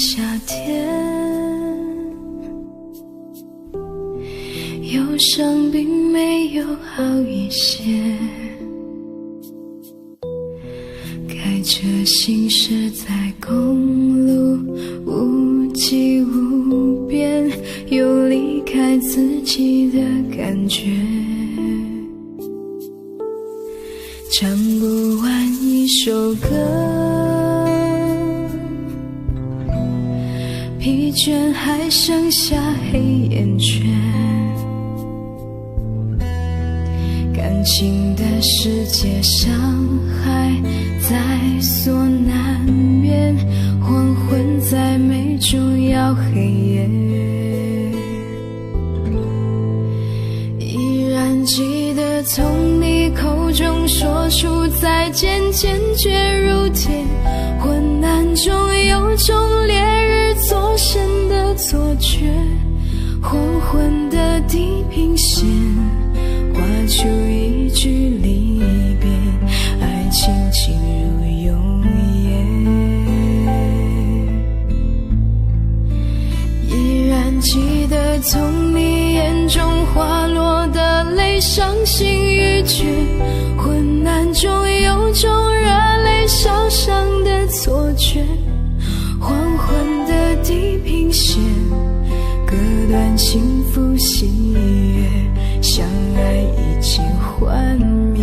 夏天，忧伤并没有好一些，开着行驶在公路，无际无边，有离开自己的感觉，唱不完一首歌，疲倦还剩下黑眼圈，感情的世界伤害在所难免，黄昏在眉中要黑夜，依然记得从你口中说出再见，坚决如铁，昏暗中有种烈日灼身的错觉，黄昏的地平线画出一句离别，爱情进入永夜，依然记得从你眼中滑落的泪，伤心欲绝，昏暗中有种热泪烧伤的错觉，黄昏的地平线割断幸福喜悦，相爱已经幻灭。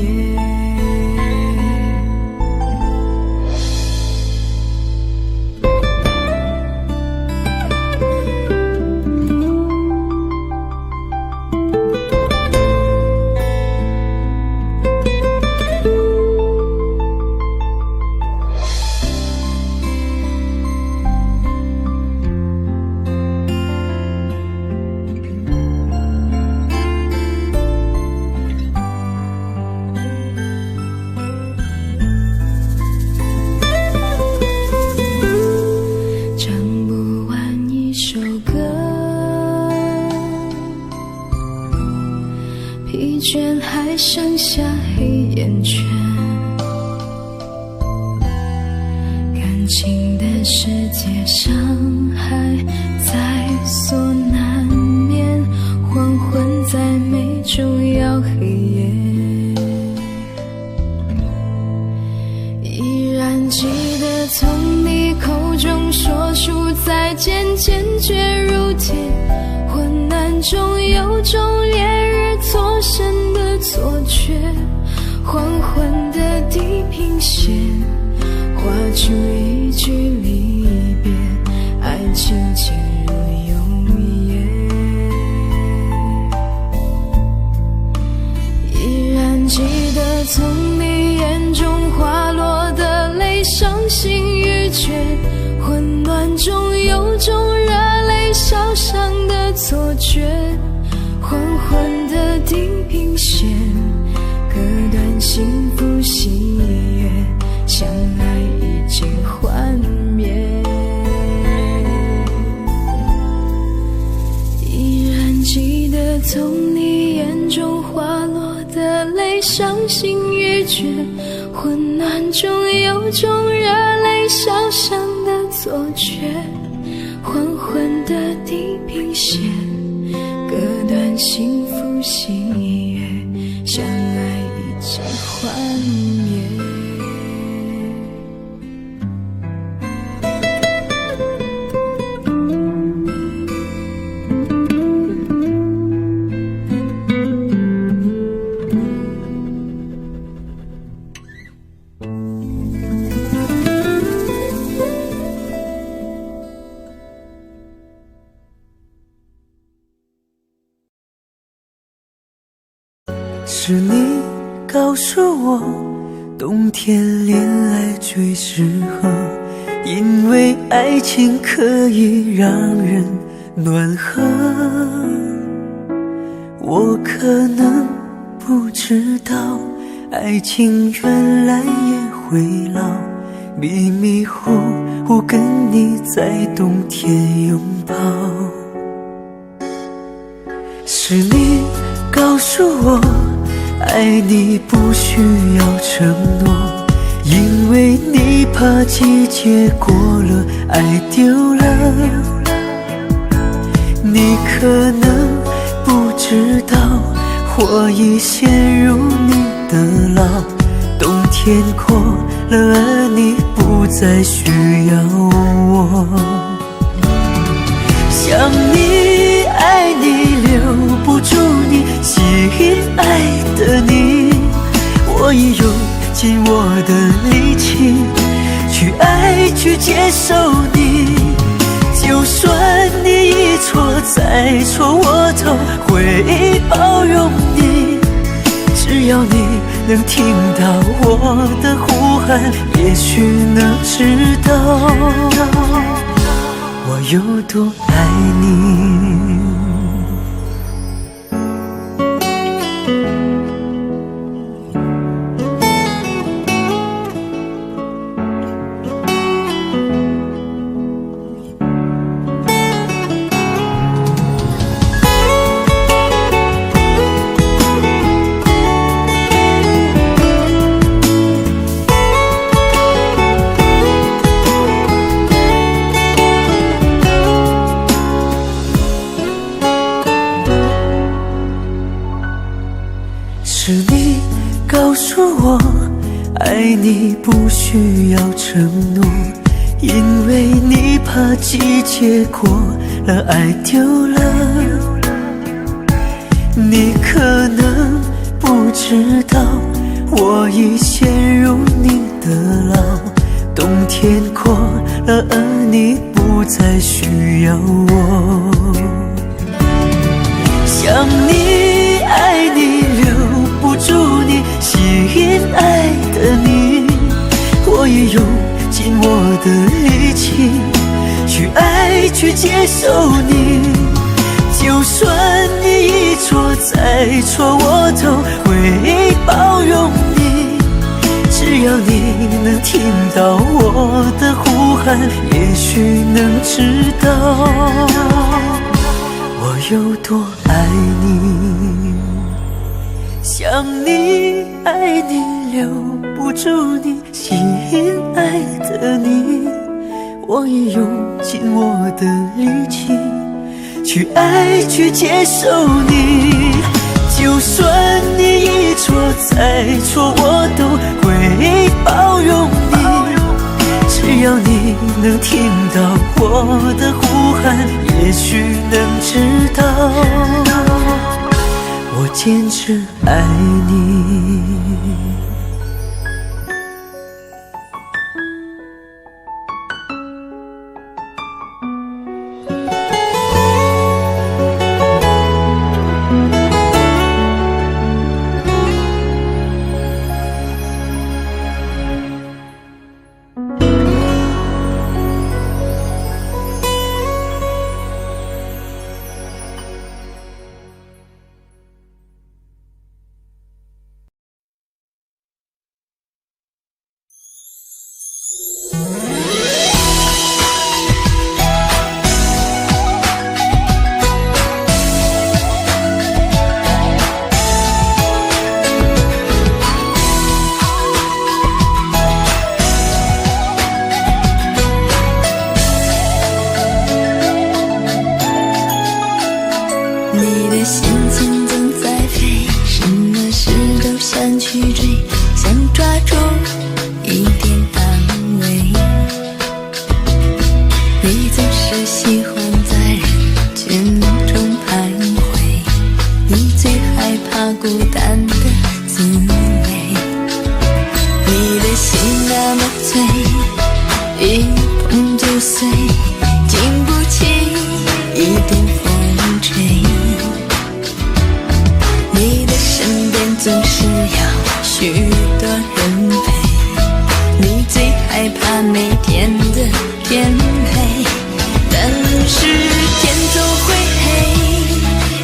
疲倦还剩下黑眼圈，感情的世界伤害在所难免，黄昏在眉中要黑夜，依然记得从你口中说出再见，坚决如铁，昏暗中有种烈日灼身的错觉，黄昏的地平线画出一句离别，爱情进入永夜，依然记得从你眼中滑落的泪，伤心欲绝，混乱中有种热泪烧伤的错觉，黄昏的地平线割断幸福喜悦，相爱已经幻灭，依然记得从你眼中滑落的泪，伤心欲绝，昏暗中有种热泪烧伤的错觉，黄昏的地平线割断幸福喜悦，相爱已经幻灭。是你告诉我，冬天恋爱最适合因为爱情可以让人暖和。我可能不知道，爱情原来也会老，迷迷糊糊跟你在冬天拥抱。是你告诉我，爱你不需要承诺，因为你怕季节过了，爱丢了。你可能不知道，我已陷入你的牢，冬天过了，而你不再需要我。想你爱你留不住你，吸引爱的你，我已用尽我的力气去爱去接受你。就算你一错再错，我都会包容你。只要你能听到我的呼喊，也许能知道我有多爱你。是你告诉我，爱你不需要承诺，因为你怕季节过了，爱丢了。你可能不知道，我已陷入你的牢，冬天过了，而你不再需要我。想你爱你留不住你，吸引爱的你，我也用尽我的力气去爱去接受你。就算你一错再错，我都会包容你。只要你能听到我的呼喊，也许能知道我有多爱你。想你爱你留不住你，吸引爱的你，我也用尽我的力气去爱去接受你。就算你一错再错，我都会包容你。只要你能听到我的呼喊，也许能知道我坚持爱你。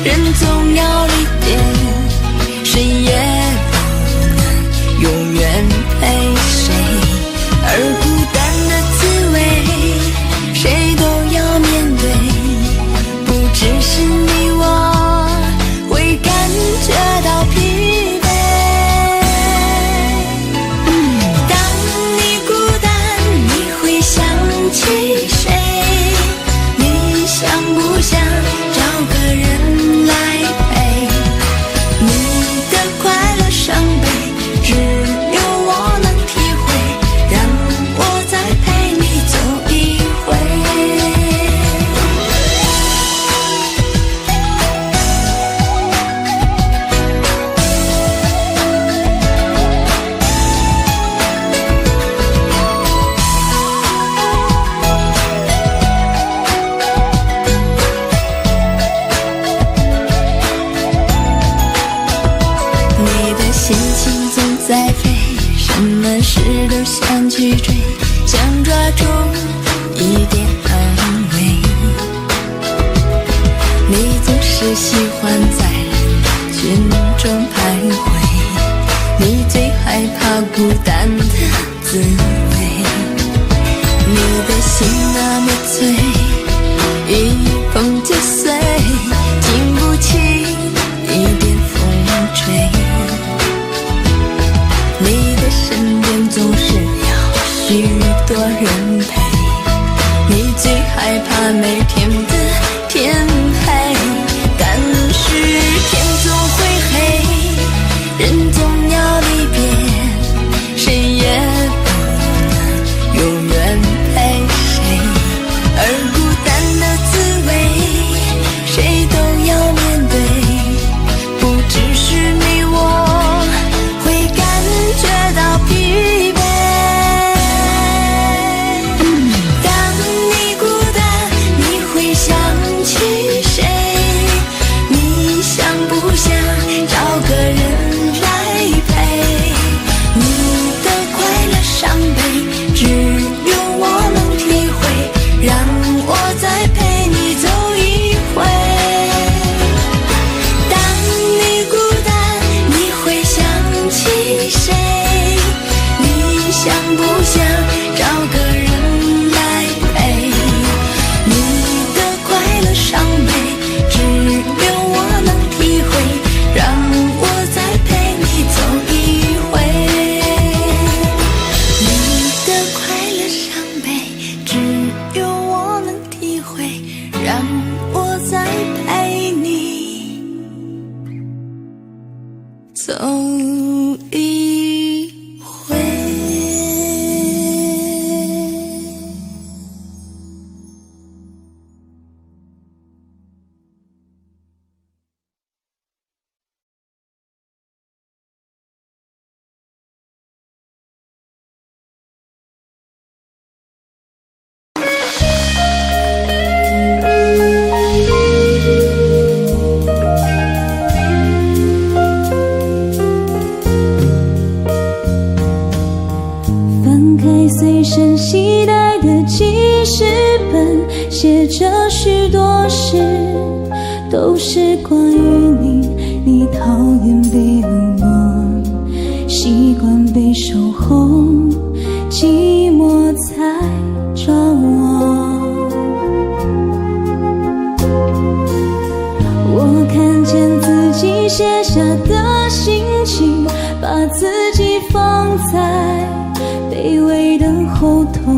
人总要离别，谁也不能永远陪谁，而孤单的滋味谁都要面对，不只是你我会感觉到疲惫。当你孤单，你会想起谁？你想不想找个人来陪？你的快乐伤悲只有我能体会，让我再陪你走一回。你的心情总在飞，什么事都想去追，想抓住一点安慰。你总是喜欢在人群中徘徊，你最害怕孤单的滋味。你的心那么脆，一碰就碎，经不起一点风吹。你的身边总是要许多人陪，你最害怕每天的天黑，但是天总会黑，人总要离别，谁也不能永远陪谁，而孤单的滋味谁都要面对，不只是你我会感觉到疲惫。当你孤单，你会想起谁？你想不想找个人来陪？你的快乐伤悲只有我能体会，让我再陪你走一回。当你孤单，你会想起谁？你想不想找个人来陪？你的快乐伤悲只有我能体会，让我再陪你走一回。你的快乐伤悲只有我能体会，让我再陪你走一回。翻开随身携带的记事本，写着许多事，都是关于你。你讨厌被冷落，习惯被守候，寂寞才找我。我看见自己写下的心情，把自己放在卑微的后头，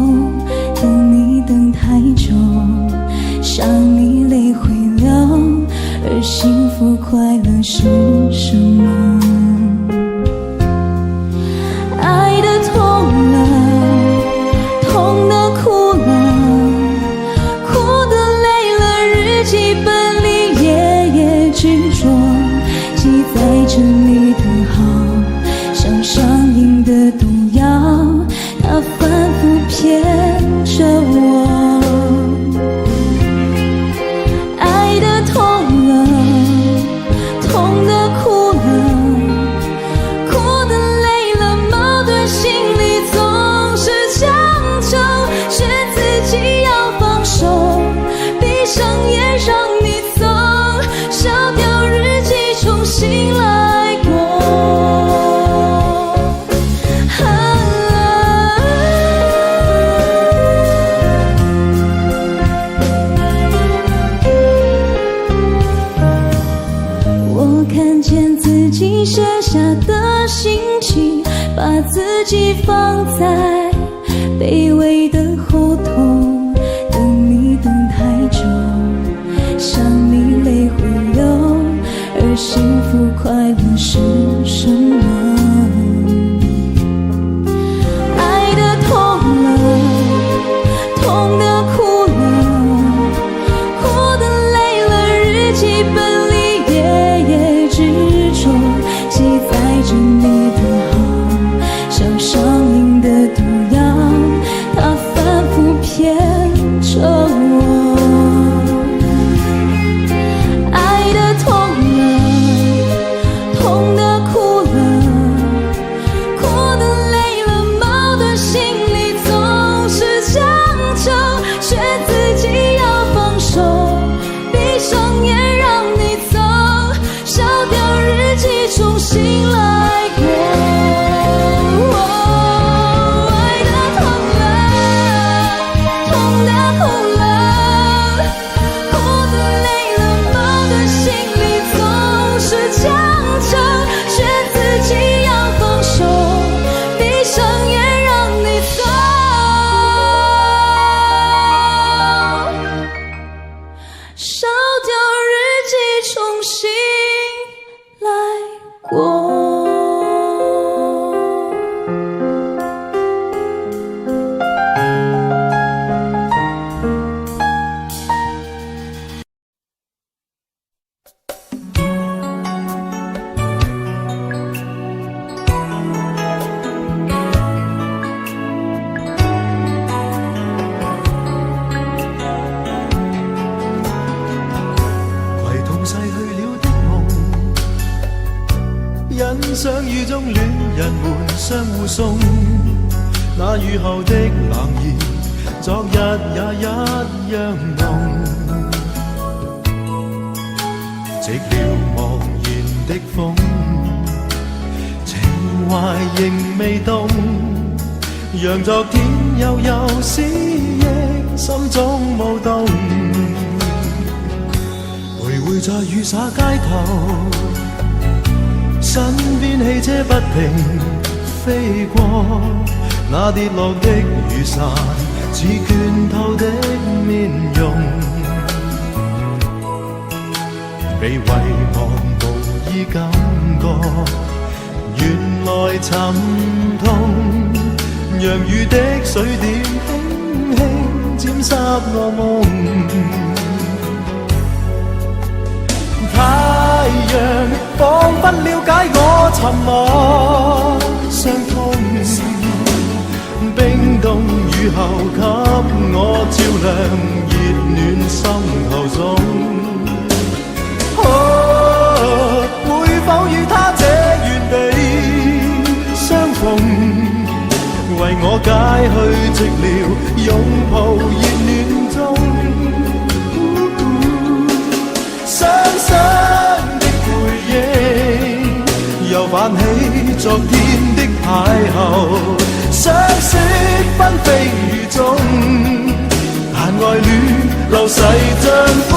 等你等太久，伤你泪会流，而幸福快乐是什么？爱的痛了，痛的哭了，哭的累了，日记本里夜夜执着，记载着你的好，像上瘾的毒药，它反复骗着我。爱的痛了，痛的哭了，哭的累了，矛盾心里总是强求，是自己要放手，闭上眼让你走，烧掉你写下的心情，把自己放在卑微的后头，等你等太久，想你泪会流，而幸福快乐是什么？爱的痛了，痛的哭了，哭的累了，日记本里夜夜执着，记载着你的好，像上瘾的毒药，它反复骗着我。爱的痛了，痛的哭了，哭的累了，矛盾心里总是强求，却自己要放手，闭上眼让你走，烧掉日记重新来过。爱的痛了，痛的哭了，哭的累了，矛盾心里总是强求，却自己要放手，闭上眼让你走，烧掉日记重新来过。攜同逝去了的夢，欣賞雨中戀人們相互送，那雨後的冷意，昨日也一樣濃。寂寥茫然的風，情懷仍未動，讓昨天悠悠思憶心中舞動。徘徊在雨灑街頭，身邊汽車不停飛過，那跌落的雨傘似拳頭的面容，被遺忘無意感覺，原來沉痛，讓雨的水點輕輕沾濕我夢。太陽彷彿了解我沉默傷痛，冰凍雨後給我照亮熱暖心頭中。會否與他這原地相逢，為我解去寂寥，擁抱熱暖中。傷心的回憶又泛起昨天的邂逅，相識紛飛雨中，但愛戀流逝像風。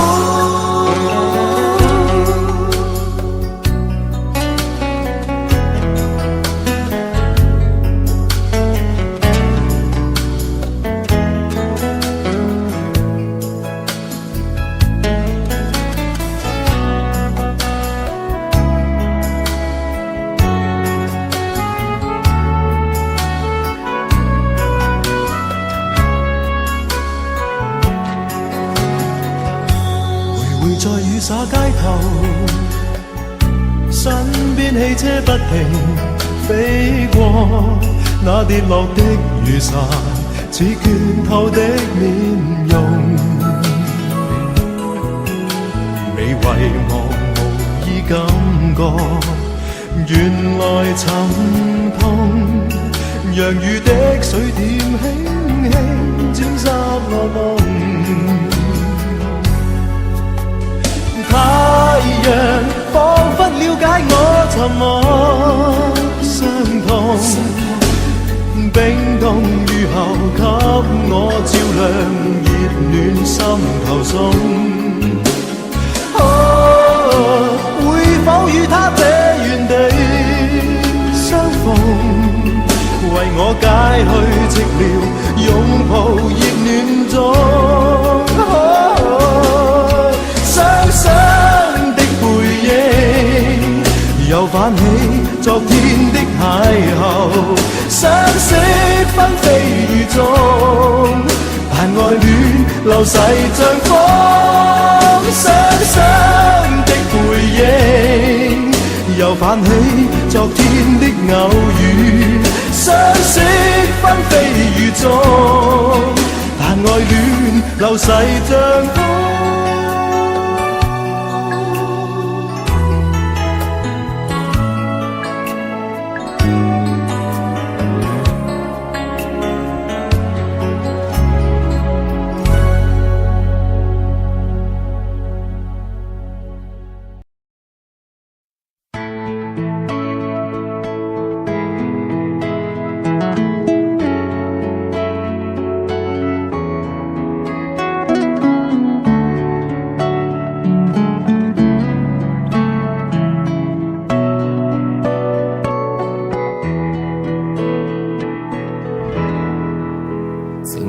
在雨灑街頭，身邊汽車不停飛過，那跌落的雨傘似拳頭的面容，未遺忘無意感覺，原來沉痛，讓雨的水點輕輕沾濕我夢。太陽彷彿了解我沉默傷痛，冰凍雨後給我照亮熱暖心頭中。會否與他這原地解去寂寥，擁抱亦暖咗。雙雙的背影，又泛起昨天的邂逅，相識紛飛雨中，但愛戀流逝像風。雙雙的背影，又泛起昨天的偶遇，相識紛飛雨中，但愛戀流逝像風。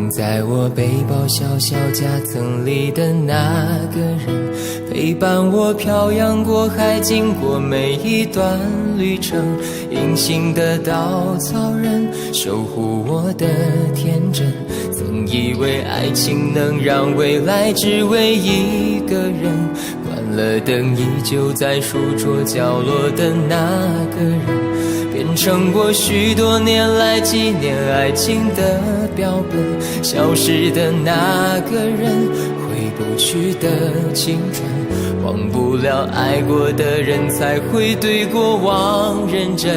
在我背包小小夹层里的那个人，陪伴我漂洋过海，经过每一段旅程。隐形的稻草人，守护我的天真。曾以为爱情能让未来只为一个人，关了灯依旧在书桌角落的那个人，变成我许多年来纪念爱情的标本。消失的那个人，回不去的青春，忘不了爱过的人，才会对过往认真。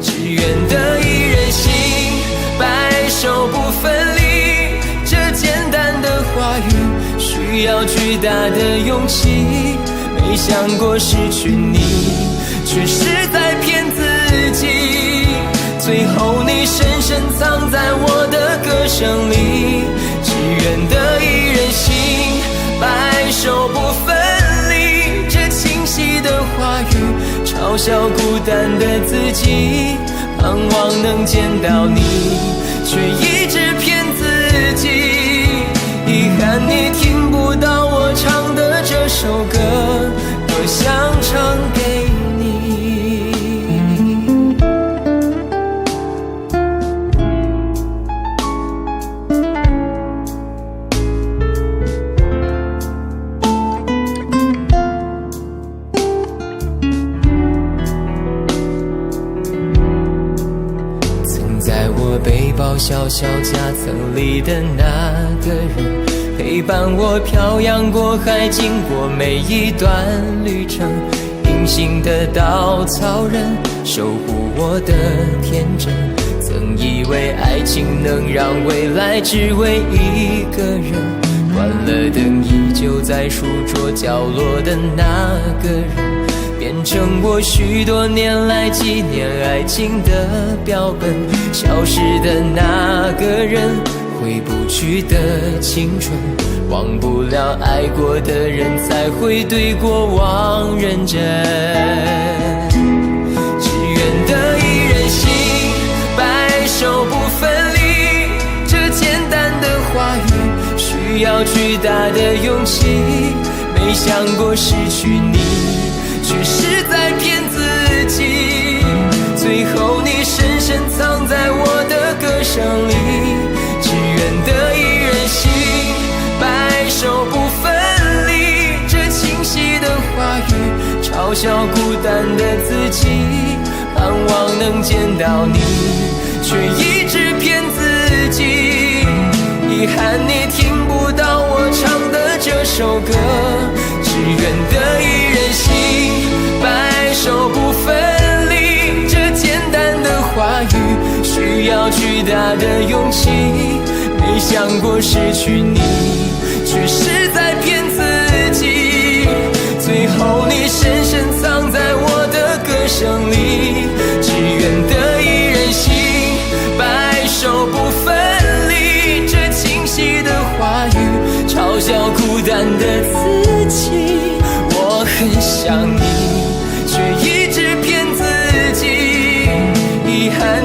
只愿得一人心，白首不分离，这简单的话语需要巨大的勇气。没想过失去你，却是在骗自己，最后你深深藏在我的歌声里。只愿得一人心，白首不分离，这清晰的话语嘲笑孤单的自己，盼望能见到你，却一直骗自己。遗憾你听不到我唱的这首歌，多想唱给你。曾在我背包小小夹层里的那个人，陪伴我漂洋过海，经过每一段旅程。隐形的稻草人，守护我的天真。曾以为爱情能让未来只为一个人，关了灯依旧在书桌角落的那个人，变成我许多年来纪念爱情的标本。消失的那个人，回不去的青春，忘不了爱过的人，才会对过往认真。只愿得一人心，白首不分离，这简单的话语需要巨大的勇气。没想过失去你，却是在骗自己，最后你深深藏在我的歌声里。只愿得一人心，白首不分离，这清晰的话语嘲笑孤单的自己，盼望能见到你，却一直骗自己。遗憾你听不到我唱的这首歌，只愿得一人心，白首不分离，这简单的话语需要巨大的勇气。没想过失去你，却是在骗自己，最后你深深藏在我的歌声里。只愿得一人心，白首不分离，这清晰的话语嘲笑孤单的自己。我很想你，却一直骗自己，遗憾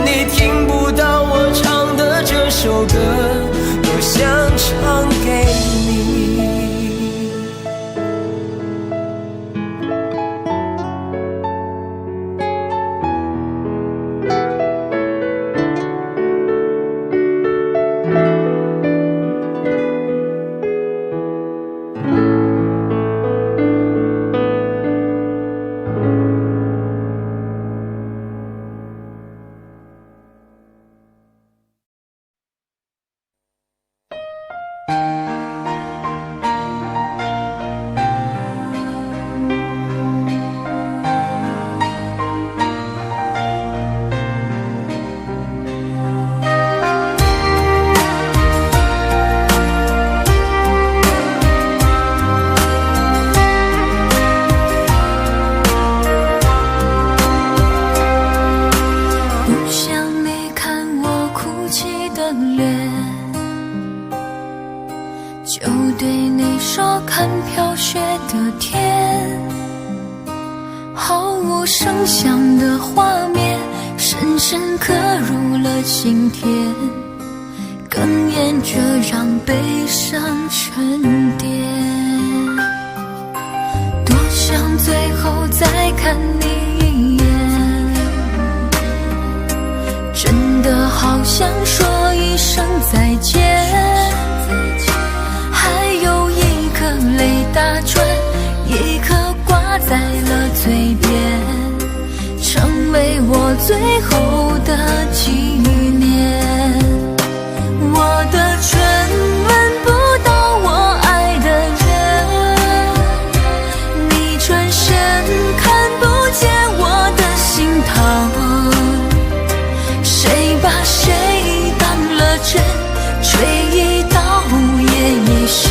对你说看飘雪的天，毫无声响的画面深深刻入了心田，哽咽着让悲伤沉淀。多想最后再看你一眼，真的好想说一声再见，还有一颗泪打转，一颗挂在了嘴边，成为我最后的纪念。我的唇吻不到我爱的人，你转身看不见我的心疼，谁把谁当了真，吹一刀也一生，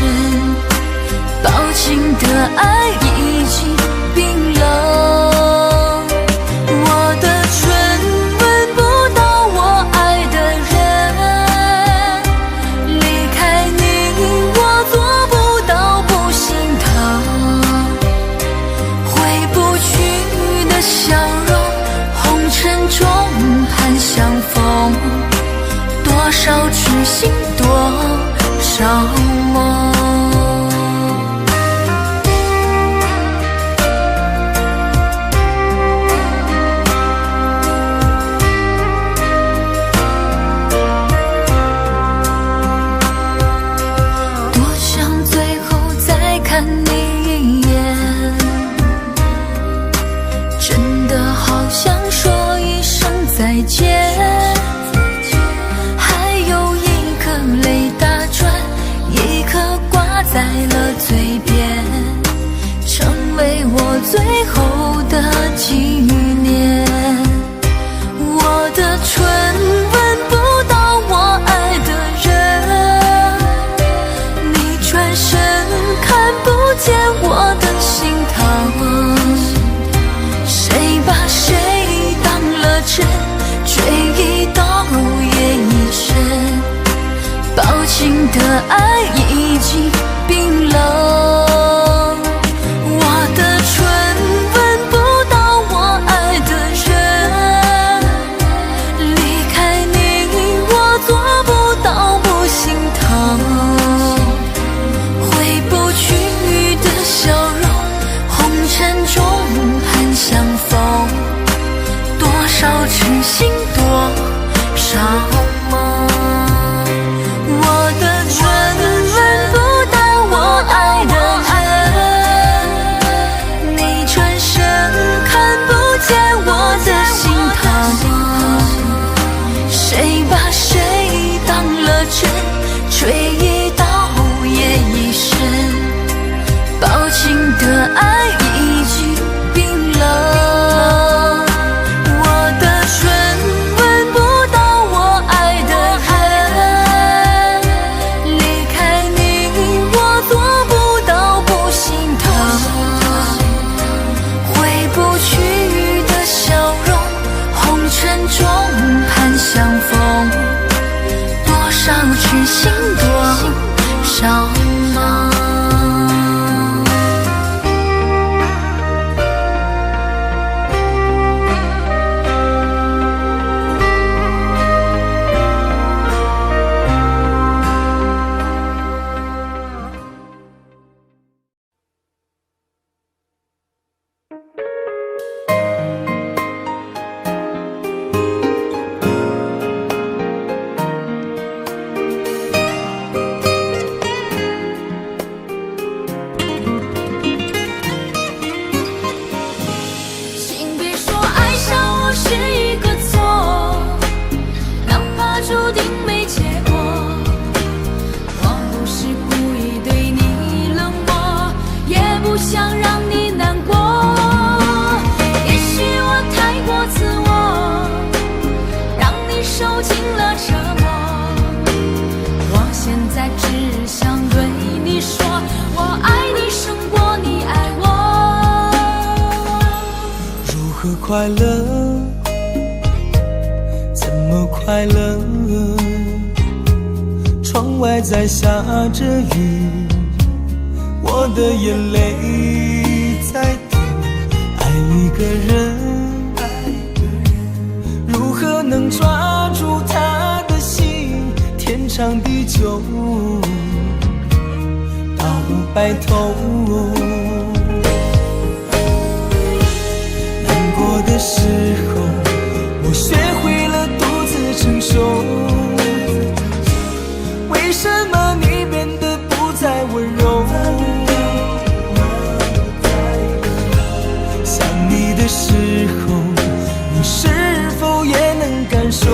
抱紧的爱已经冰冷。我的唇吻不到我爱的人，离开你我做不到不心疼，回不去的笑容，红尘中盼相逢，多少痴心多少梦。看你一眼，真的好想说一声再见，还有一颗泪打转，一颗挂在了嘴边，成为我最后的纪念。我的唇吻不到我爱的人，你转身看不见我的心疼，谁把谁当了真，吹一刀也一生，抱紧的爱已经冰冷。我的唇吻不到我爱的人，离开你我做不到不心疼，回不去的笑容，红尘中盼相逢，多少痴心多少梦。我的唇吻不到我爱的人，你转身看不见我的心疼，谁把谁当了真，吹一刀也一生，抱紧的爱已经冰冷。我的唇吻不到我爱的人，离开你我做不到不心疼，回不去的笑容，红尘中盼相逢，多少痴心多少梦。请别说爱上我是一个错，哪怕注定没结果，我不是故意对你冷漠，也不想让你难过。也许我太过自我，让你受尽了折磨，我现在只想对你说，我爱你胜过你爱我。如何快乐？怎么快乐？窗外在下着雨，的眼泪在滴。爱一个人，如何能抓住他的心？天长地久，到白头。难过的时候，我学会了独自承受。为什么你变得不再温柔？想你的时候，你是否也能感受？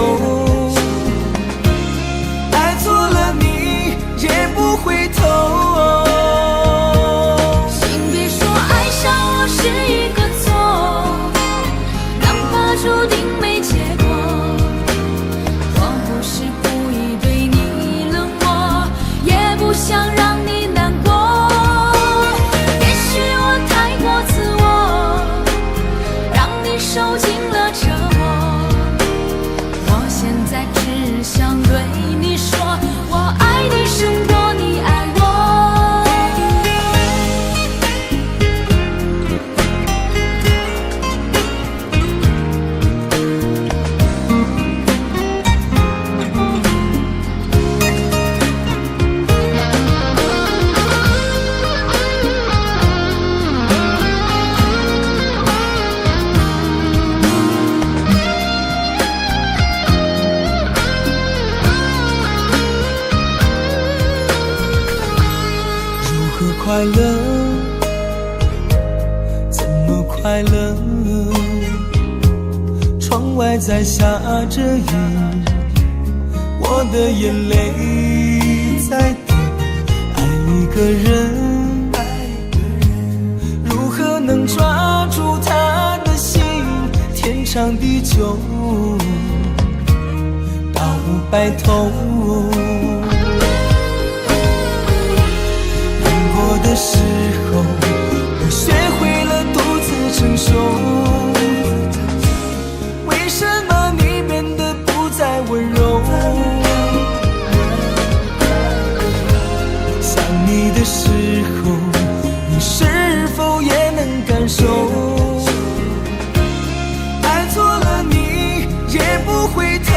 爱错了你也不回头。请别说爱上我是一个错，哪怕注定没结果。我不是故意对你冷漠，也不想让你难过。也许我太过自我，让你受尽了折磨。我现在只想对你说，我爱你胜过你爱我。快乐，怎么快乐？窗外在下着雨，我的眼泪在滴。爱一个人，如何能抓住他的心？天长地久，到白头。的时候，我学会了独自承受。为什么你变得不再温柔？想你的时候，你是否也能感受？爱错了你也不回头。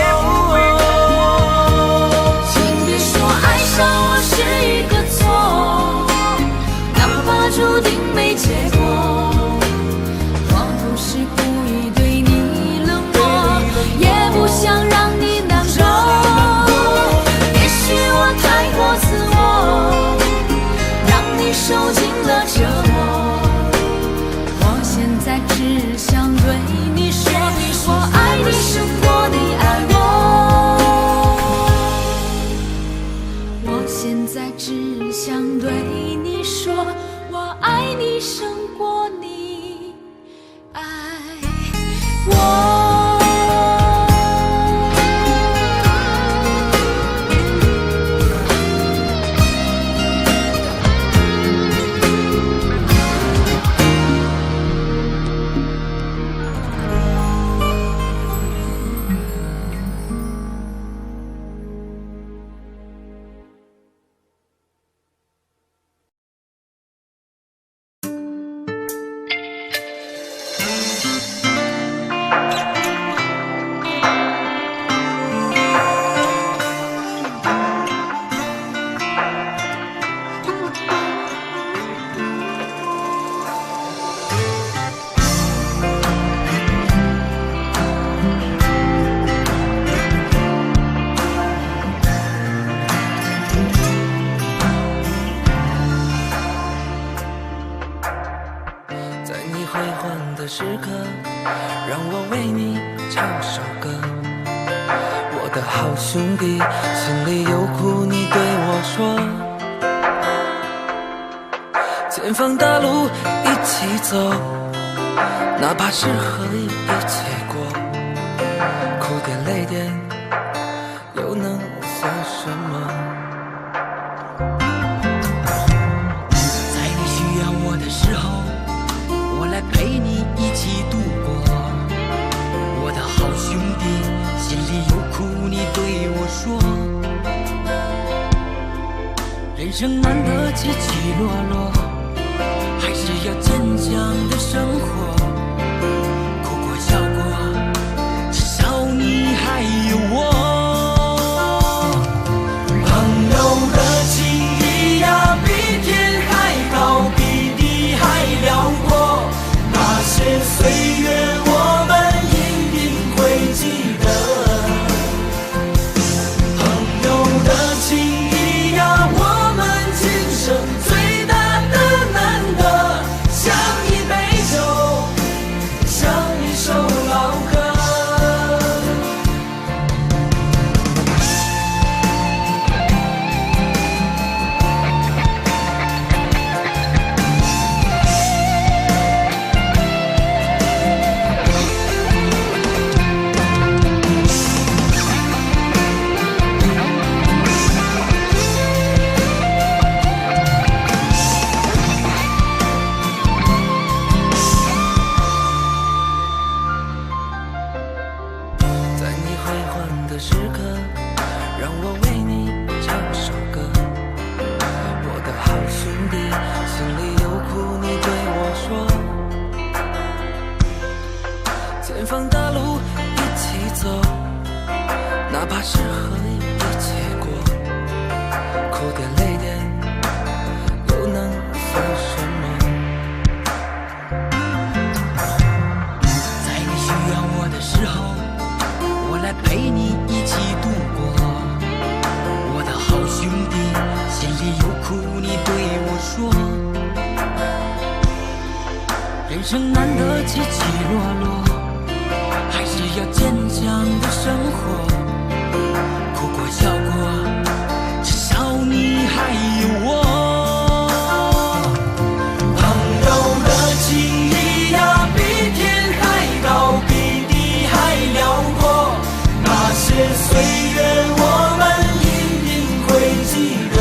请别说爱上我是一个错，注定没结果。我不是故意对你冷漠，也不想让你难过。也许我太过自我，让你受尽了折磨。我现在只想对你说，我爱你胜过你爱我。我现在只想对你说，我爱你胜过你爱我。的时刻，让我为你唱首歌。我的好兄弟，心里有苦你对我说。前方大路一起走，哪怕是河一起过，哭点累点又能算什么？在你需要我的时候，我来陪你一起度过。我的好兄弟，心里有苦你对我说。人生难得起起落落，强的生活，哭过笑过，至少你还有我。朋友的情谊呀，比天还高，比地还辽阔。那些岁月我们一定会记得。朋友的情谊呀，我们今生最大的难得，像一杯酒，像一首老歌。在你辉煌的时刻，让我为你唱首歌。我的好兄弟，心里有苦你对我说。前方的路一起走，哪怕是和一起过，哭点累点又能算什么？在你需要我的时候，我来陪你一起度过。我的好兄弟，心里有苦你对我说。人生难得起起落落，还是要坚强的生活。哭过笑过，至少你还有我。朋友的情谊呀，比天还高，比地还辽阔。那些岁月我们一定会记得。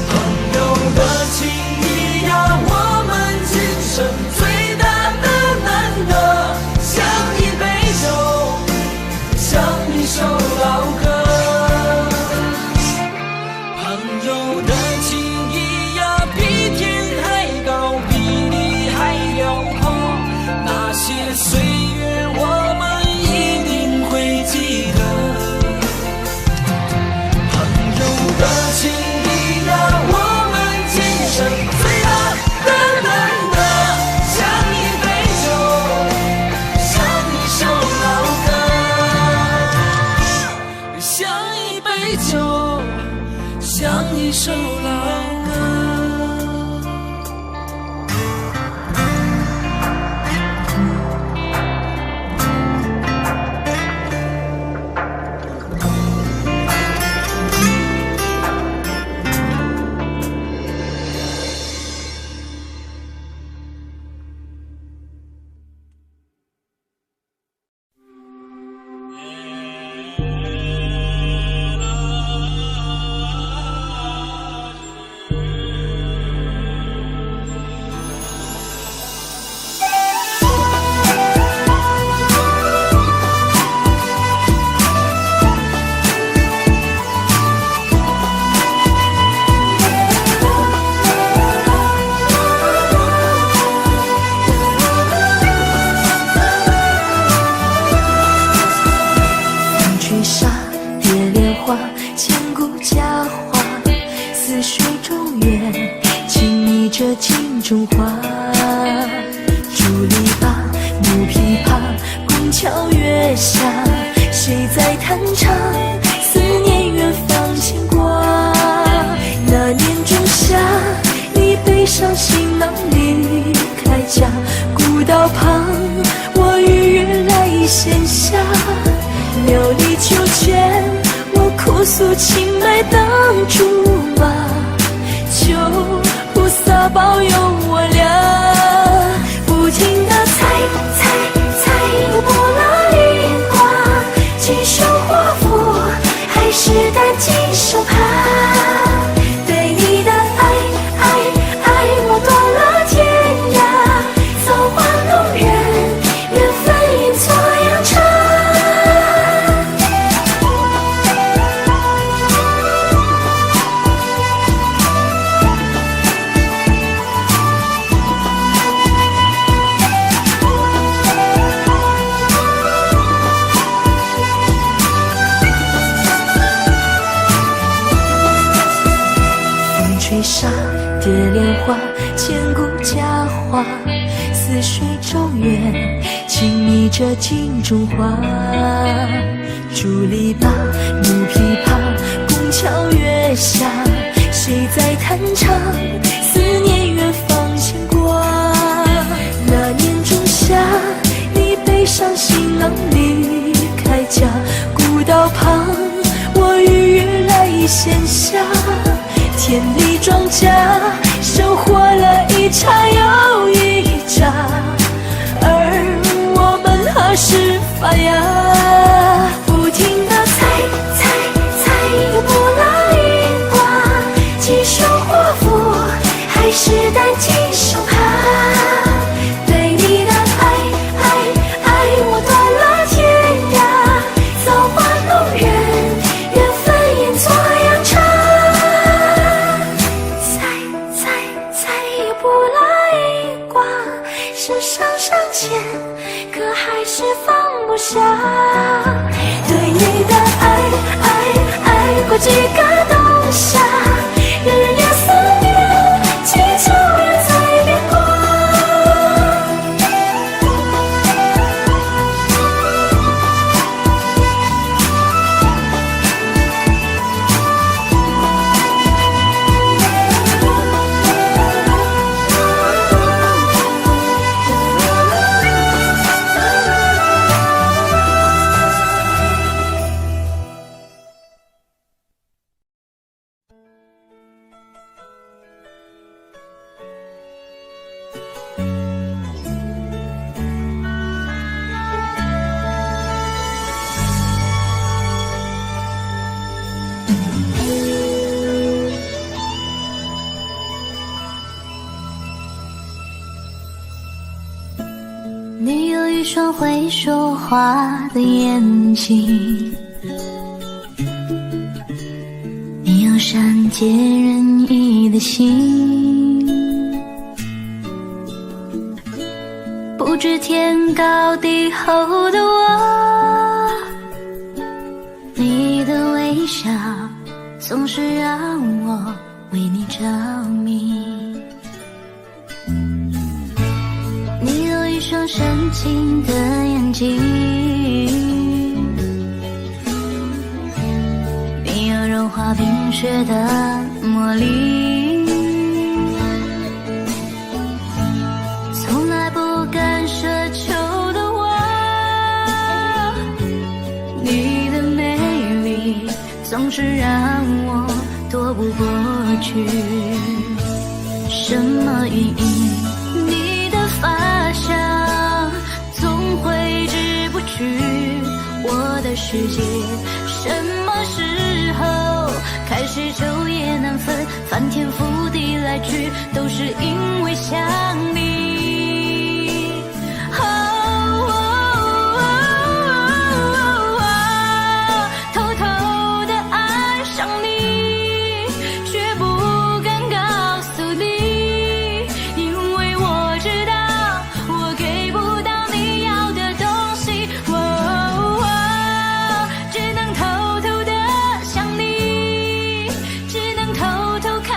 朋友的情谊呀，我们今生最大的难得，像一杯酒，像一首老歌。朋友的情谊呀，比天还高，比地还辽阔。那些岁月我们一定会记得。朋友的情谊呀，我们今生最大的难得，像一杯酒，像一首老歌，像一杯酒，像一首老歌。千古佳话，似水中月，轻昵着镜中花。竹篱笆，木琵琶，拱桥月下，谁在弹唱？思念远方牵挂。那年仲夏，你背上行囊离开家，古道旁，我与月来闲暇。庙里秋千，我哭诉青梅当竹马，求菩萨保佑我俩，不停地猜波拉梨花，几手华服，还是担惊受怕。对你的爱我断了天涯，造化弄人，缘分阴错阳差。吹沙蝶莲花，千古佳话，似水中月，轻昵着镜中花。竹篱笆，木琵琶，宫桥月下，谁在弹唱？思念远方牵挂。那年仲夏，你背上行囊离开家，古道旁，我与月来闲暇。田里庄稼，收获了一茬又一茬，而我们何时发芽？不停地猜，又不拉一卦，几双华服，还是担惊受怕。对你的爱，我断了天涯，造化弄人，缘分演作阳茶。不拉一卦，是上签，可还是放不下。对你的爱过几个冬夏，日夜思念，祈求人在变卦。你有一双会说话的眼睛，你有善解人意的心，不知天高地厚的我，你的微笑总是让我为你着迷。你有一双深情的眼睛，你有融化冰雪的魔力，从来不敢奢求的我，你的美丽总是让我躲不过去。什么原因？你的发香总挥之不去我的世界，什么时候开始昼夜难分，翻天覆地来去，都是因为想你。偷偷的爱上你，却不敢告诉你，因为我知道我给不到你要的东西。只能偷偷的想你，只能偷偷看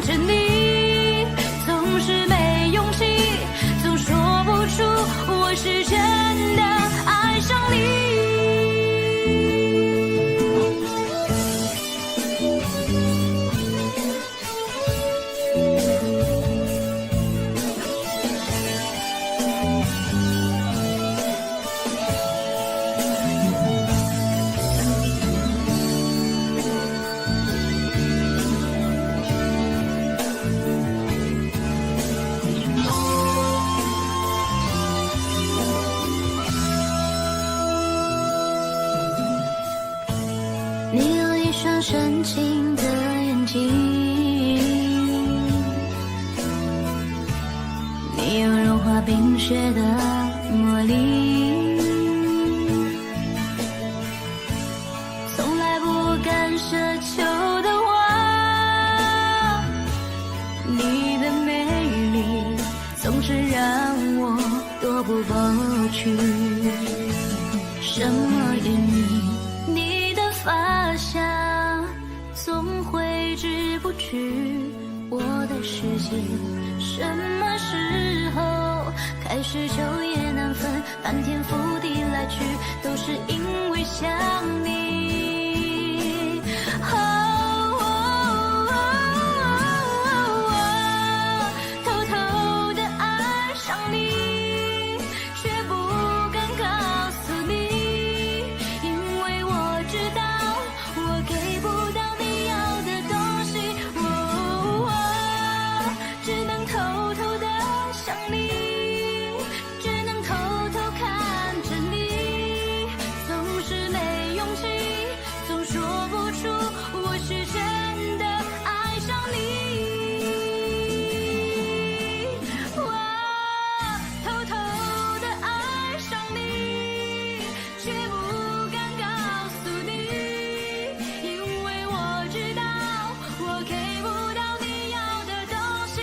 着你，总是没勇气，总说不出我是真的爱上你。你有一双深情的眼睛，你有融化冰雪的魔力，从来不敢奢求的我，你的美丽总是让我躲不过去。什么原因？你的发香总挥之不去世界，什么时候开始昼夜难分，翻天覆地来去，都是因为想你。偷偷的爱上你，却不敢告诉你，因为我知道我给不到你要的东西。只能偷偷的想你，只能偷偷看着你，总是没勇气，总说不出我是真的爱上你。偷偷的爱上你，却不敢告诉你，因为我知道我给不到你要的东西。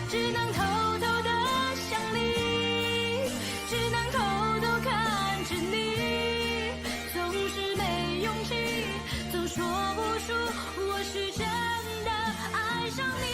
只能偷偷的想你，只能偷偷看着你，总是没勇气，总说不出我是真的爱上你。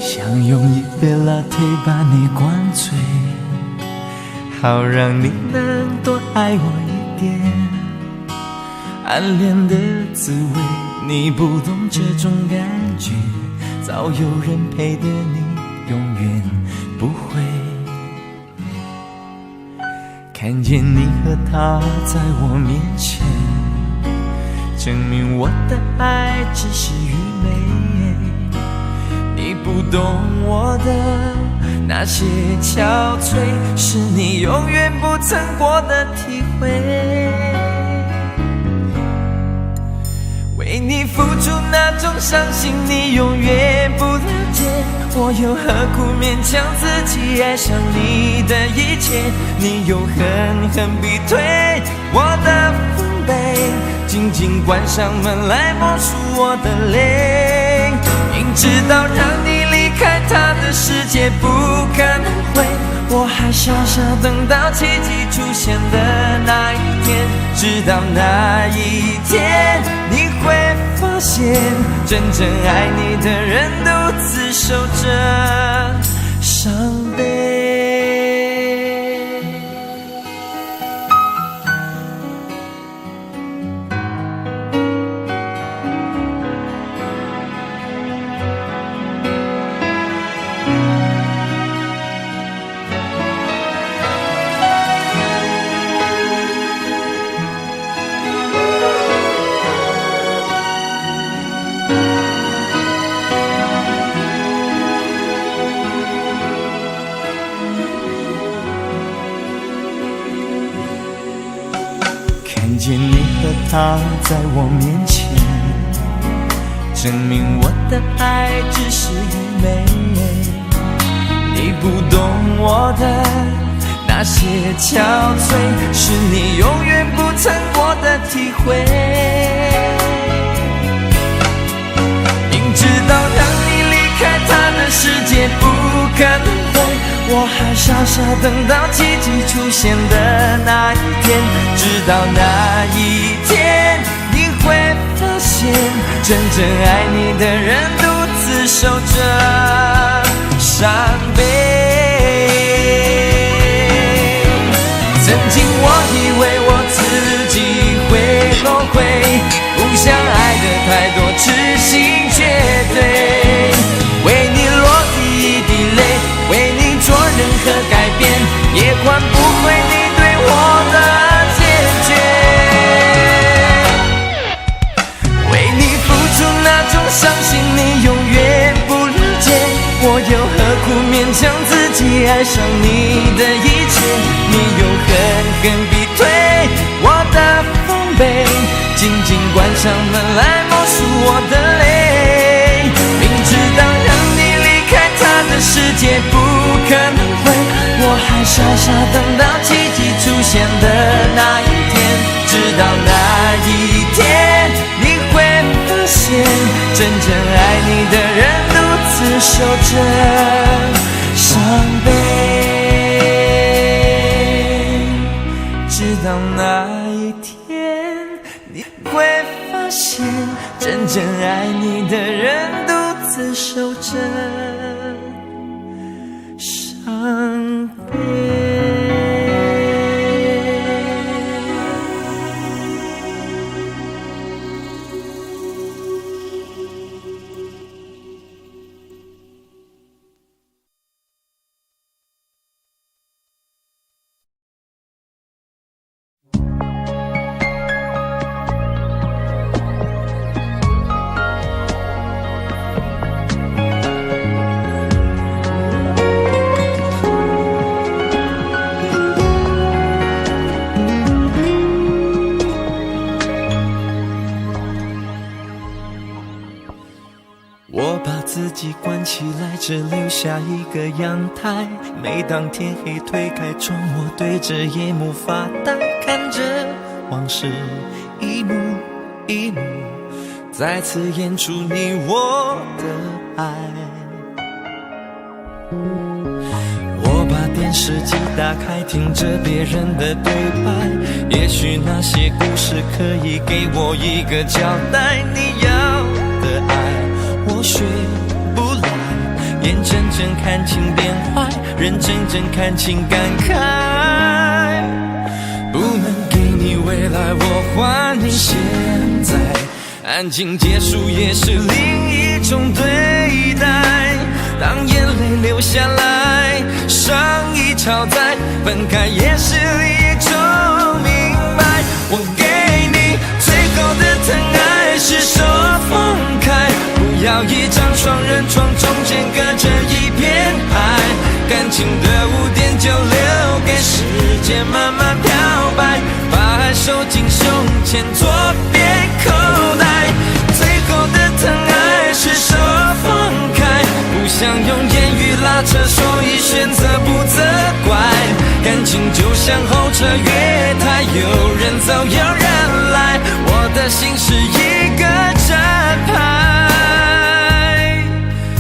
想用一杯 latte 把你灌醉，好让你能多爱我一点。暗恋的滋味，你不懂这种感觉，早有人陪的你永远不会。看见你和他在我面前，证明我的爱只是愚昧。你不懂我的那些憔悴，是你永远不曾过的体会。为你付出那种伤心，你永远不了解。我又何苦勉强自己爱上你的一切？你又狠狠逼退我的防备，紧紧关上门来默数我的泪。明知道让你离开他的世界不可能会，我还傻傻等到奇迹出现的那一天。直到那一天，你会发现真正爱你的人独自守着伤悲。看见你和他在我面前，证明我的爱只是愚昧。你不懂我的那些憔悴，是你永远不曾过的体会。明知道让你离开他的世界不可能会，我还傻傻等到奇迹出现的那一天。直到那一天，你会发现真正爱你的人独自守着伤悲。曾经我以为我自己会后悔，不想爱的太多，痴心绝对。为你落第一滴泪，为你做任何改变，也换不回你对我的坚决。为你付出那种伤心，你永远不了解。我又何苦勉强自己爱上你的一切？你又狠狠逼退我的防备，紧紧关上门来默数我的泪。明知道让你傻傻等到奇迹出现的那一天，直到那一天你会发现，真正爱你的人独自守着伤悲，直到那一天你会发现，真正爱你的人独自守着伤悲。我把自己关起来，只留下一个阳台。每当天黑推开窗，我对着夜幕发呆，看着往事一幕一幕再次演出你我的爱。我把电视机打开，听着别人的对白，也许那些故事可以给我一个交代。你要的爱我学不来，眼睁睁看情变坏，人睁睁看情感慨。不能给你未来，我还你现在，安静结束也是另一种对待。当眼泪流下来，伤已超载，分开也是一种明白。我给你最后的疼爱，是手放开，不要一张双人床，中间隔着一片海。感情的污点就留给时间慢慢漂白，把爱收进胸前左边口袋。最后的疼爱是手放开，不想用言语拉扯，所以选择不责怪。感情就像候车月台，有人走有人来，我的心是一个站牌，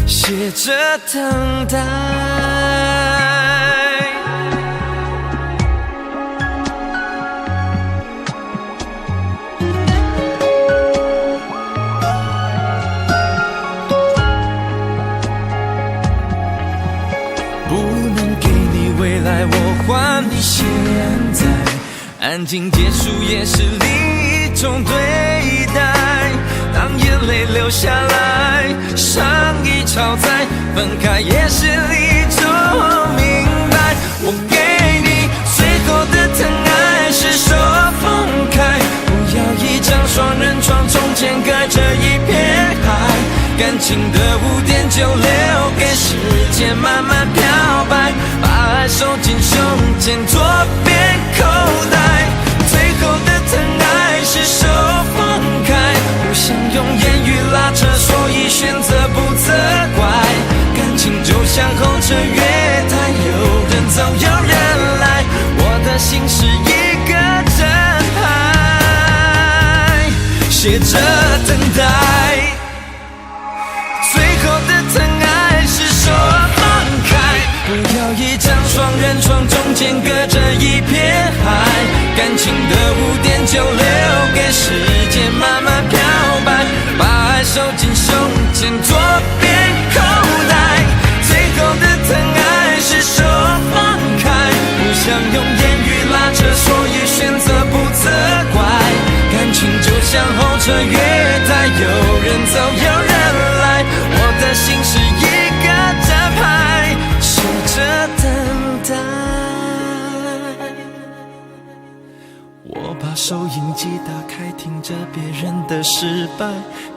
写着等待。不能给你未来，我还你现在，安静结束也是另一种对待。当眼泪流下来，伤已超载，分开也是一种明白。我给你最后的疼爱，是手放开，不要一张双人床，中间隔着一片海。感情的污点就留给时间慢慢漂白，把爱收进胸前左边口袋。最后的疼爱是手放开，不想用言语拉扯，所以选择不责怪。感情就像候车月台，有人走有人来，我的心是一个站牌，写着等待。最后的疼爱是手放开，不要一张双人床，中间隔着一片海。感情的污点就留给时间慢慢漂白，把爱收进胸前左边口袋。最后的疼爱是手放开，不想用言语拉扯，所以选择不责怪。感情就像候车月台，有人走有人来，我的心是一个站牌，守着等待。我把收音机打开，听着别人的失败，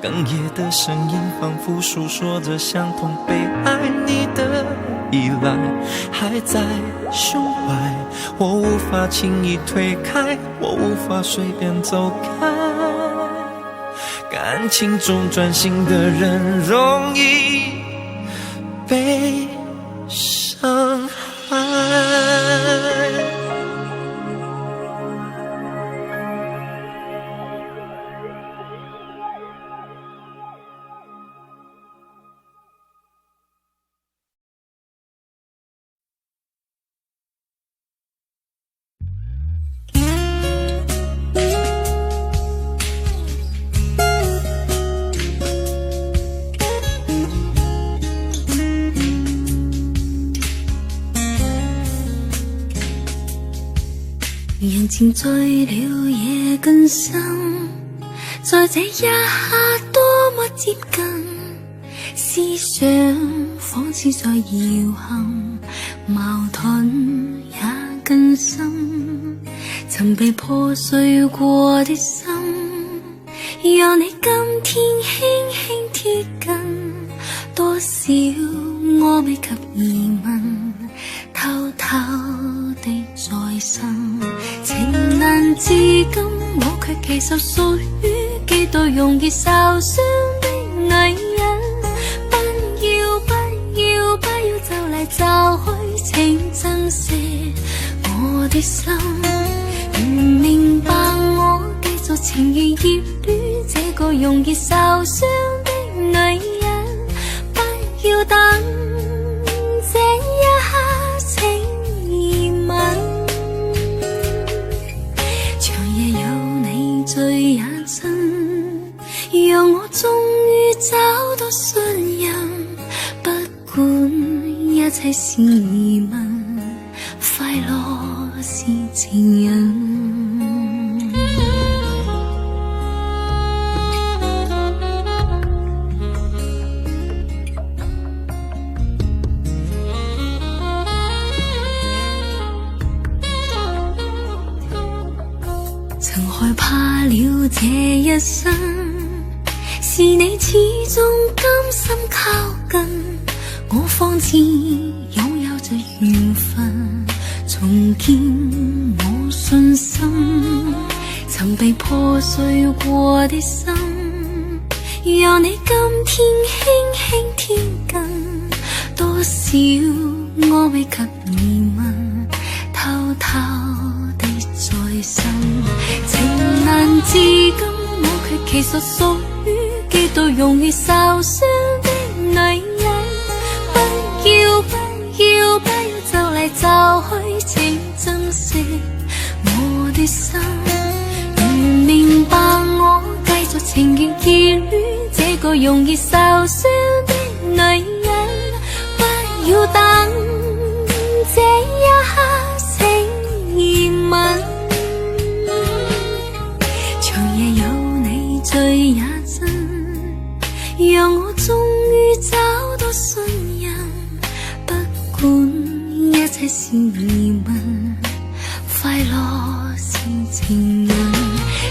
哽咽的声音仿佛诉说着相同被爱。你的依赖还在胸怀，我无法轻易推开，我无法随便走开。感情中专心的人容易被伤害。静静醉了夜更深，在这一刻多么接近，思想仿似在摇撼，矛盾也更深，曾被破碎过的心，有你今天轻轻贴近，多少我未及疑问，偷偷地在心，情难自禁，我却其实属於幾度容易受傷的女人。不要不要不要就嚟就去，請珍惜我的心。如明白我繼續情願熱戀這個容易受傷的女人，不要等這一刻請移民。長夜有你醉也真，讓我終於找到信任，不管一切是疑問，快樂是情人。曾害怕了這一生，是你始終甘心靠近，我方知擁有着緣分，重建我信心。曾被破碎過的心，讓你今天輕輕貼近，多少我未及疑問，偷偷地在心。情難自禁，我卻其實屬於幾度容易受傷的女人。不要不要不要就嚟就去，請珍惜我的心。如明白我繼續情願熱戀這個容易受傷的女人，不要等這一刻請移民。長夜有你醉也真，讓我終於找到信任，不管一切是疑問，快樂是情人。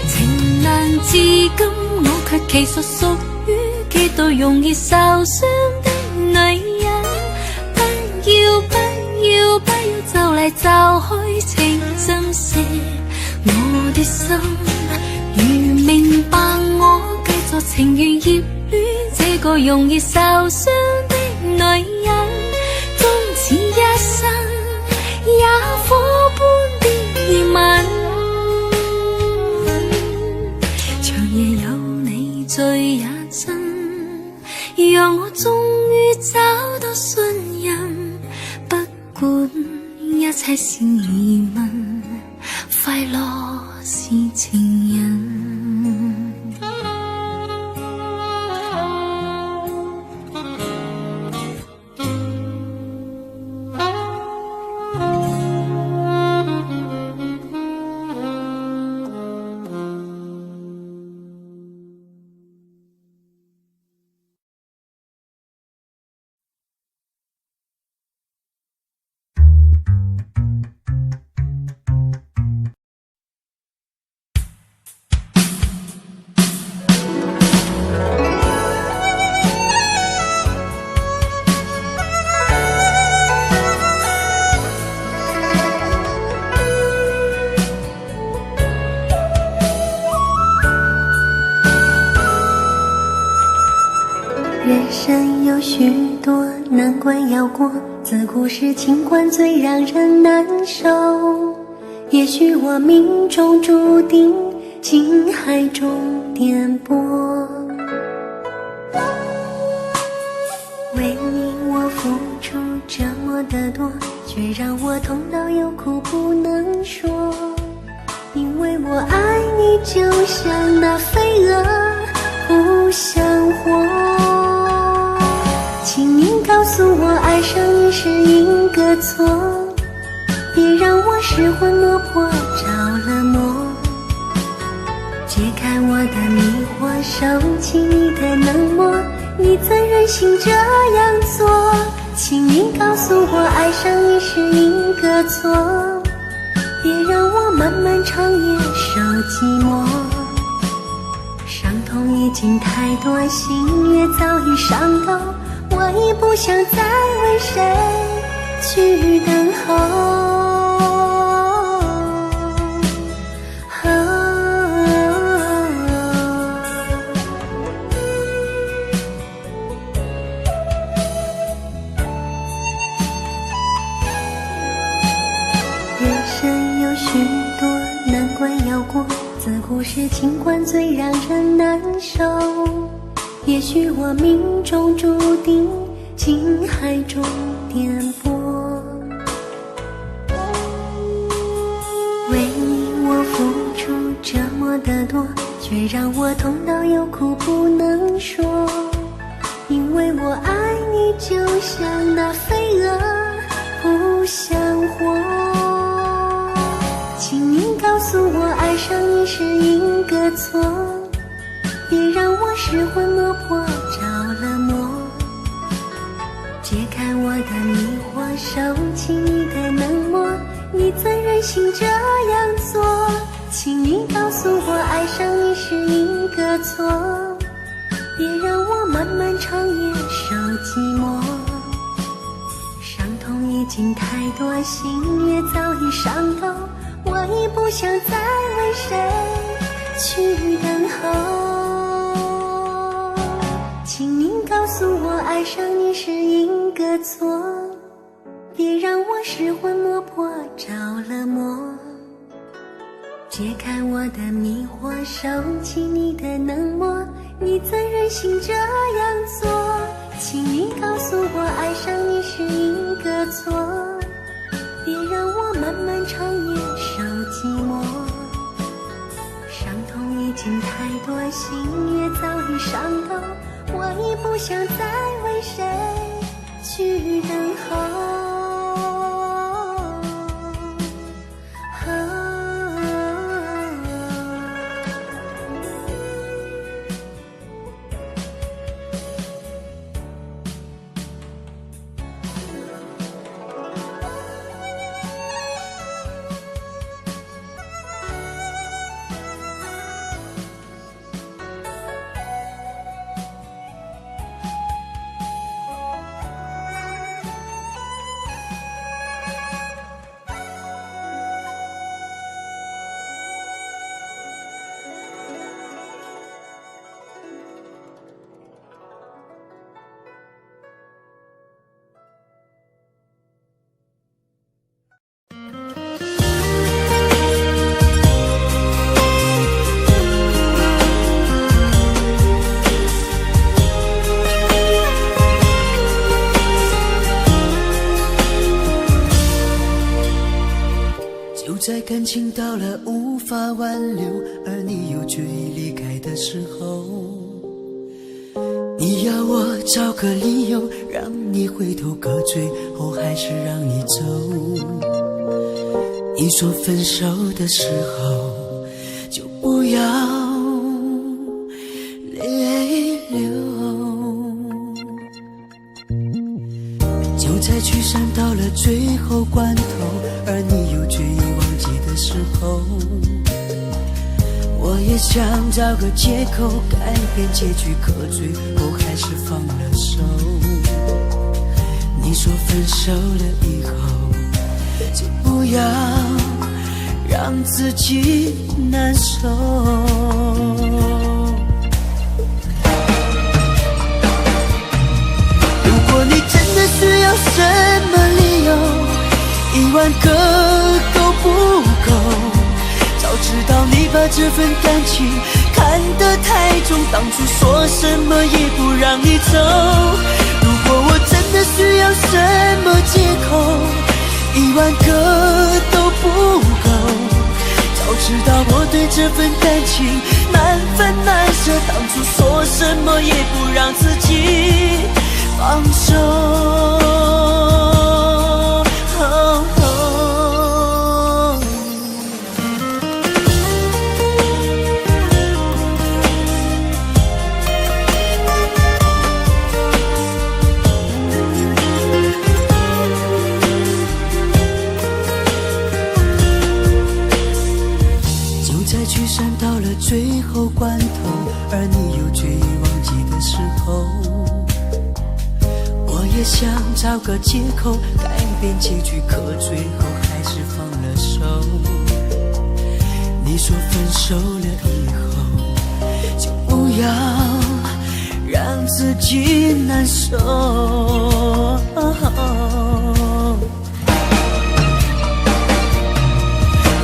情難自禁，我卻其實屬於幾度容易受傷的女人。不要不要不要就嚟就去，請珍惜我的心。如明白我繼續情願熱戀這個容易受傷的女人，終此一生也火般的熱吻。長夜有你醉也真，讓我終於找到信任，不管一切是疑問，快樂是情人。人生有許多難關要過，自古是情關最讓人難受。也許我命中注定情海中顛簸，為你我付出這麼的多，卻讓我痛到有苦不能說。因為我愛你就像那飛蛾互相活，請你告訴我愛上你是一個錯，別讓我失魂落魄着了的迷惑，收起你的冷漠，你怎忍心这样做？请你告诉我，爱上你是一个错，别让我漫漫长夜受寂寞。伤痛已经太多，心也早已伤透，我已不想再为谁去等候。自古是情关最让人难受，也许我命中注定情海中颠簸。为你我付出这么的多，却让我痛到有苦不能说。因为我爱你就像那飞蛾不想活。请你告诉我，爱上你是一个错，别让我失魂落魄着了魔。解开我的迷惑，收起你的冷漠，你怎忍心这样做？请你告诉我，爱上你是一个错，别让我漫漫长夜受寂寞。伤痛已经太多，心也早已伤透，我已不想再为谁去等候。请你告诉我，爱上你是一个错，别让我失魂落魄着了魔。解开我的迷惑，收起你的冷漠，你怎忍心这样做？请你告诉我，爱上你是一个错，别让我漫漫长夜受寂寞。伤痛已经太多，心也早已伤透，我已不想再为谁去等候。在感情到了无法挽留，而你又决意离开的时候，你要我找个理由让你回头，可最后还是让你走。你说分手的时候就不要泪流，就在聚散到了最后关头，而你又决意忘记的时候，我也想找个借口改变结局，可最后还是放了手。你说分手了以后就不要让自己难受，如果你真的需要什么理由，10000个都不够。早知道你把这份感情看得太重，当初说什么也不让你走。如果我真的需要什么借口，10000个都不够。早知道我对这份感情难分难舍，当初说什么也不让自己放手。想找个借口改变结局，可最后还是放了手。你说分手了以后就不要让自己难受。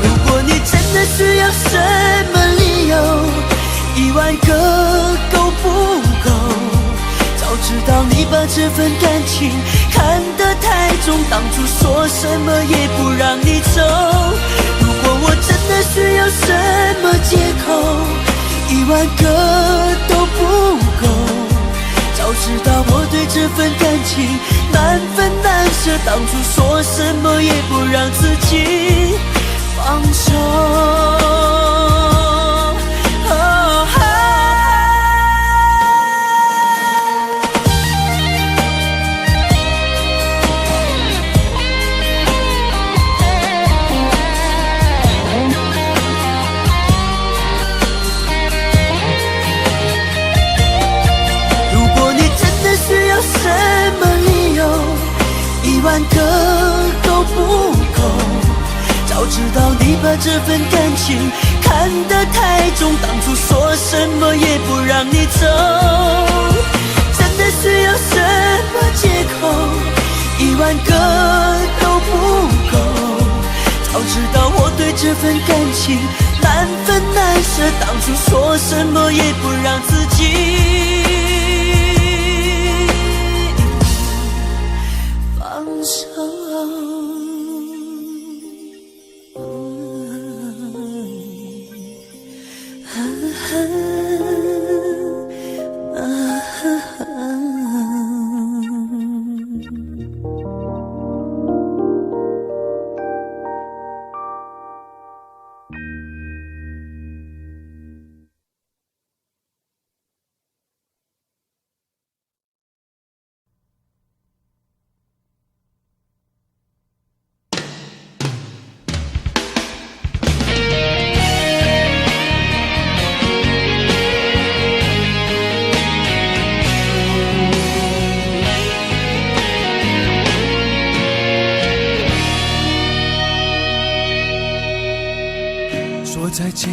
如果你真的需要什么理由，10000个够不够？早知道你把这份感情看得太重，当初说什么也不让你走。如果我真的需要什么借口，10000个都不够。早知道我对这份感情难分难舍，当初说什么也不让自己放手。什么理由，10000个都不够。早知道你把这份感情看得太重，当初说什么也不让你走。真的需要什么借口，10000个都不够。早知道我对这份感情难分难舍，当初说什么也不让自己放手。再见，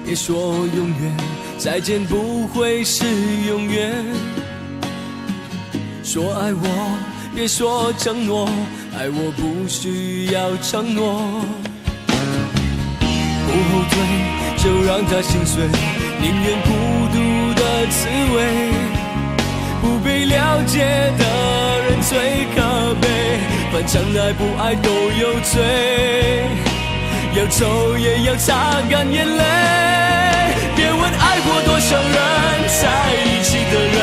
别说永远，再见不会是永远。说爱我，别说承诺，爱我不需要承诺。不后退，就让它心碎，宁愿孤独的滋味。不被了解的人最可悲，反正爱不爱都有罪。要走也要擦干眼泪，别问爱过多少人，在一起的人，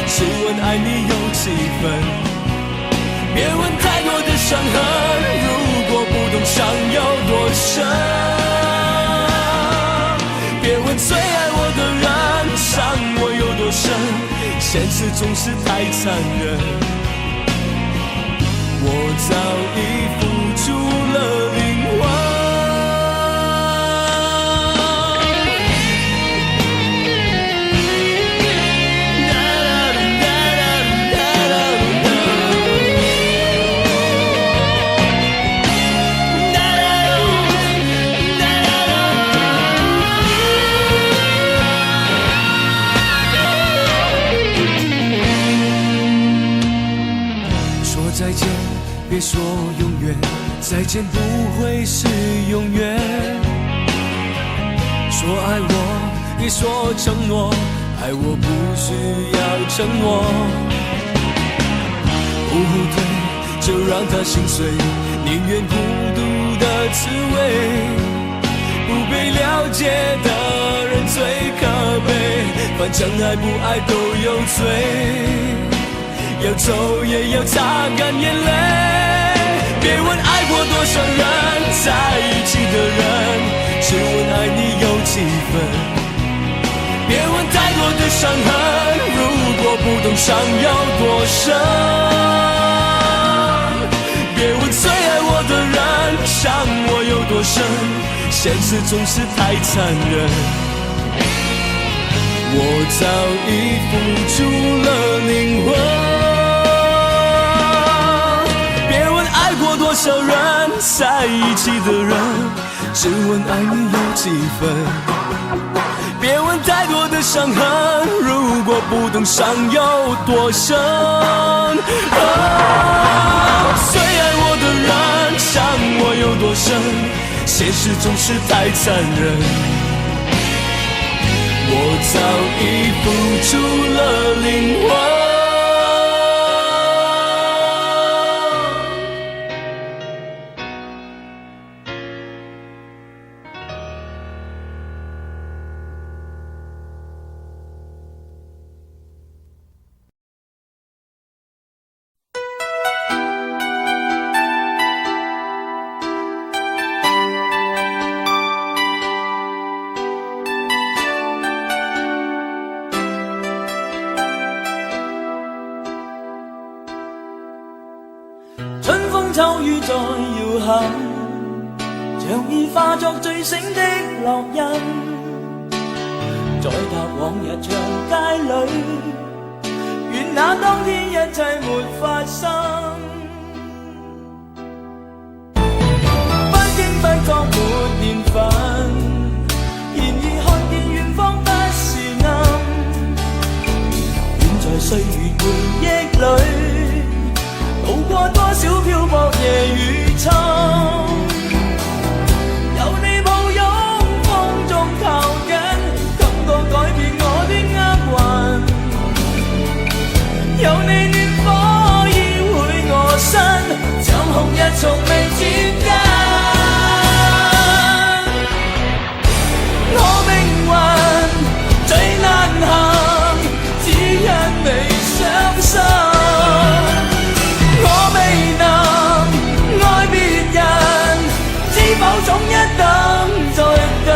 只问爱你有几分。别问太多的伤痕，如果不懂伤有多深。别问最爱我的人，伤我有多深，现实总是太残忍。我早已付出了灵魂。别说永远，再见不会是永远。说爱我，别说承诺，爱我不需要承诺。不后退，就让它心碎，宁愿孤独的滋味。不被了解的人最可悲，反正爱不爱都有罪。要走也要擦干眼泪，别问爱过多少人，在一起的人，只问爱你有几分。别问太多的伤痕，如果不懂伤有多深。别问最爱我的人，伤我有多深，现实总是太残忍。我早已付出了灵魂。少人在一起的人，只问爱你有几分。别问太多的伤痕，如果不懂伤有多深。最爱我的人伤我有多深，现实总是太残忍。我早已付出了灵魂。春風秋雨在搖撼，像已化作醉醒的烙印，在踏往日長街裏，願那當天一切沒發生。不經不覺沒年份，然而看見遠方不是暗，遠在歲月回憶裏，渡過多少漂泊夜與秋，有你抱擁風中靠緊，感覺改變我的厄運，有你暖火依會我身，像紅日從未轉間。我命運最難行，只因你傷心。總一等再等，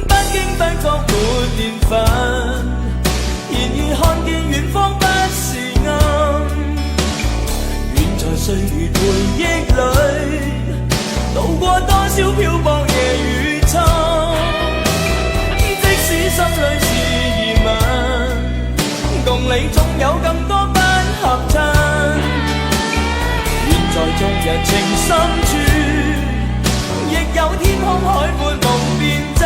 不經不覺沒年份，然而看見遠方不是暗，歲月回憶裏，渡過多少漂泊夜與秋，即使心裏是疑問，共你總有更多不合襯，願在昨日情深處，亦有天空海闊夢變真，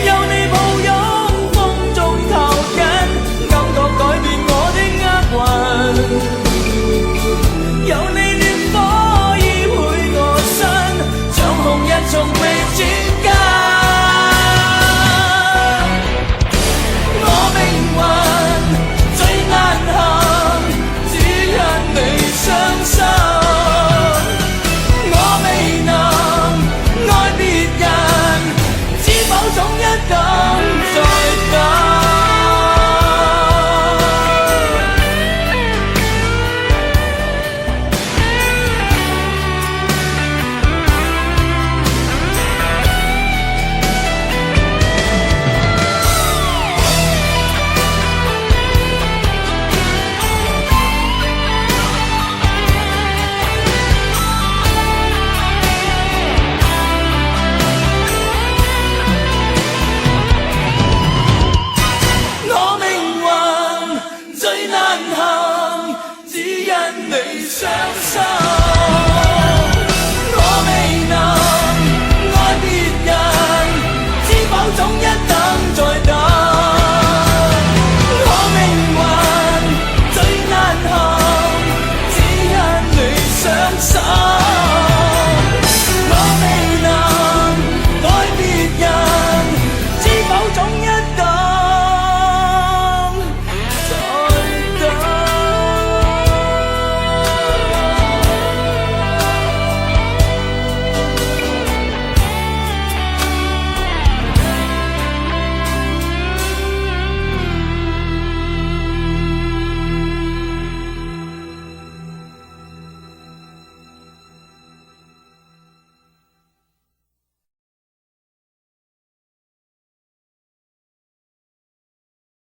有你抱擁風中靠緊，感覺改變我的厄運，有你暖火依會我身，像紅日從未轉間。我命運最難行，只因你傷心。我未能愛別人，知否總一等再等。最難行，只因你傷心。